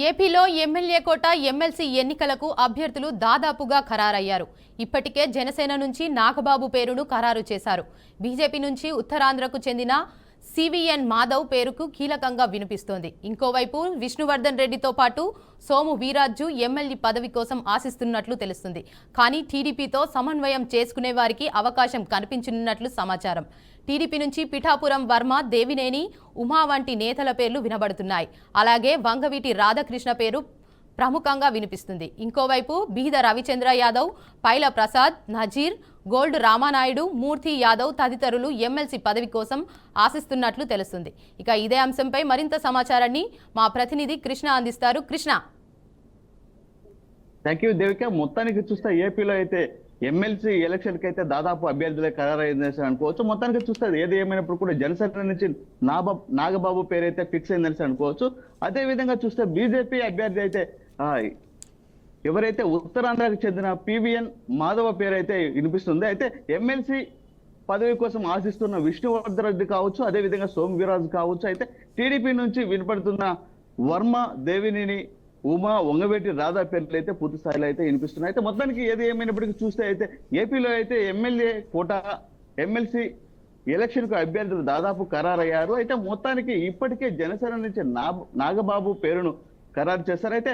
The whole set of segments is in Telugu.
ఏపీలో ఎమ్మెల్యే కోట ఎమ్మెల్సీ ఎన్నికలకు అభ్యర్థులు దాదాపుగా ఖరారయ్యారు. ఇప్పటికే జనసేన నుంచి నాగబాబు పేరును ఖరారు చేశారు. బీజేపీ నుంచి ఉత్తరాంధ్రకు చెందిన సివిఎన్ మాధవ్ పేరుకు కీలకంగా వినిపిస్తోంది. ఇంకోవైపు విష్ణువర్ధన్ రెడ్డితో పాటు సోము వీరాజు ఎమ్మెల్యే పదవి కోసం ఆశిస్తున్నట్లు తెలుస్తుంది. కానీ టీడీపీతో సమన్వయం చేసుకునే వారికి అవకాశం కనిపించనున్నట్లు సమాచారం. టీడీపీ నుంచి పిఠాపురం వర్మ, దేవినేని ఉమా వంటి నేతల పేర్లు వినబడుతున్నాయి. అలాగే వంగవీటి రాధాకృష్ణ పేరు ప్రముఖంగా వినిపిస్తుంది. ఇంకోవైపు బీద రవిచంద్ర యాదవ్, పైల ప్రసాద్, నజీర్, గోల్డ్ రామానాయుడు, మూర్తి యాదవ్ తదితరులు ఎమ్మెల్సీ పదవి కోసం ఆశిస్తున్నట్లు తెలుస్తుంది. ఇక ఇదే అంశంపై మరింత సమాచారాన్ని మా ప్రతినిధి కృష్ణ అందిస్తారు. కృష్ణ. Thank you Devika. మొత్తానికి చూస్తే ఏపీలో అయితే ఎమ్మెల్సీ ఎలక్షన్ కి అయితే దాదాపు అభ్యర్థులే ఖరారైందని అనుకోవచ్చు. మొత్తానికి చూస్తే ఏది ఏమైనప్పుడు కూడా జనసేన నుంచి నాగబాబు పేరు అయితే ఫిక్స్ అయిందని అనుకోవచ్చు. అదే విధంగా చూస్తే బీజేపీ అభ్యర్థి అయితే ఎవరైతే ఉత్తరాంధ్రకు చెందిన పివిఎన్ మాధవ పేరు అయితే వినిపిస్తుంది. అయితే ఎమ్మెల్సీ పదవి కోసం ఆశిస్తున్న విష్ణువర్ధన్ రెడ్డి కావచ్చు, అదే విధంగా సోము వీరాజు కావచ్చు. అయితే టీడీపీ నుంచి వినపడుతున్న వర్మ, దేవినేని ఉమా, వంగవేటి రాధా పేర్లు అయితే పూర్తి స్థాయిలో అయితే వినిపిస్తున్నాయి. అయితే మొత్తానికి ఏది ఏమైనప్పటికీ చూస్తే అయితే ఏపీలో అయితే ఎమ్మెల్యే కోట ఎమ్మెల్సీ ఎలక్షన్ కు అభ్యర్థులు దాదాపు ఖరారయ్యారు. అయితే మొత్తానికి ఇప్పటికే జనసేన నుంచి నాగబాబు పేరును ఖరారు చేశారు. అయితే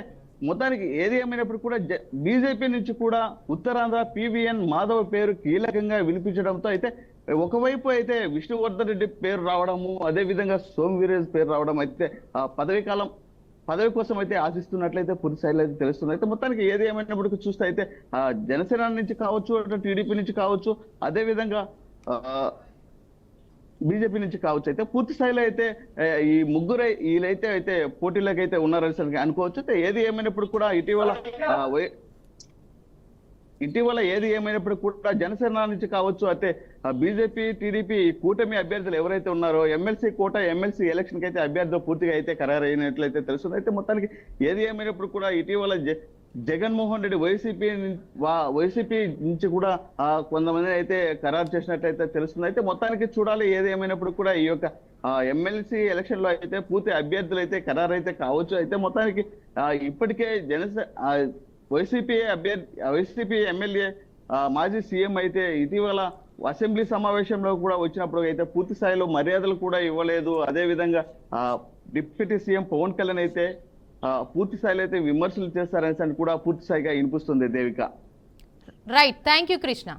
మొత్తానికి ఏది ఏమైనప్పుడు కూడా బీజేపీ నుంచి కూడా ఉత్తరాంధ్ర పివిఎన్ మాధవ్ పేరు కీలకంగా వినిపించడంతో అయితే ఒకవైపు అయితే విష్ణువర్ధన్ రెడ్డి పేరు రావడము, అదే విధంగా సోము వీరాజ్ పేరు రావడం అయితే పదవి కోసం అయితే ఆశిస్తున్నట్లయితే పూర్తి స్థాయిలో అయితే తెలుస్తుంది. అయితే మొత్తానికి ఏది ఏమైనప్పటికీ చూస్తే అయితే జనసేన నుంచి కావచ్చు, టీడీపీ నుంచి కావచ్చు, అదే విధంగా బీజేపీ నుంచి కావచ్చు, అయితే పూర్తి స్థాయిలో అయితే ఈ ముగ్గురు వీళ్ళైతే పోటీలోకి అయితే ఉన్నారని అనుకోవచ్చు. అయితే ఏది ఏమైనప్పుడు కూడా ఇటీవల ఏది ఏమైనప్పుడు కూడా జనసేన నుంచి కావచ్చు, అయితే బీజేపీ, టీడీపీ కూటమి అభ్యర్థులు ఎవరైతే ఉన్నారో ఎమ్మెల్సీ కోట ఎమ్మెల్సీ ఎలక్షన్ కి అయితే అభ్యర్థులు పూర్తిగా అయితే ఖరారైనట్లయితే తెలుస్తుంది. అయితే మొత్తానికి ఏది ఏమైనప్పుడు కూడా ఇటీవల జగన్మోహన్ రెడ్డి వైసీపీ నుంచి కూడా కొంతమంది అయితే ఖరారు చేసినట్లయితే తెలుస్తుంది. అయితే మొత్తానికి చూడాలి. ఏది ఏమైనప్పుడు కూడా ఈ యొక్క ఎమ్మెల్సీ ఎలక్షన్ లో అయితే పూర్తి అభ్యర్థులు అయితే ఖరారు అయితే కావచ్చు. అయితే మొత్తానికి ఇప్పటికే వైసీపీ ఎమ్మెల్యే మాజీ సీఎం అయితే ఇటీవల అసెంబ్లీ సమావేశంలో కూడా వచ్చినప్పుడు అయితే పూర్తి స్థాయిలో మర్యాదలు కూడా ఇవ్వలేదు. అదే విధంగా డిప్యూటీ సీఎం పవన్ కళ్యాణ్ అయితే పూర్తి స్థాయిలో అయితే విమర్శలు చేస్తారని కూడా పూర్తి స్థాయిగా వినిపిస్తుంది Devika. Right, thank you Krishna.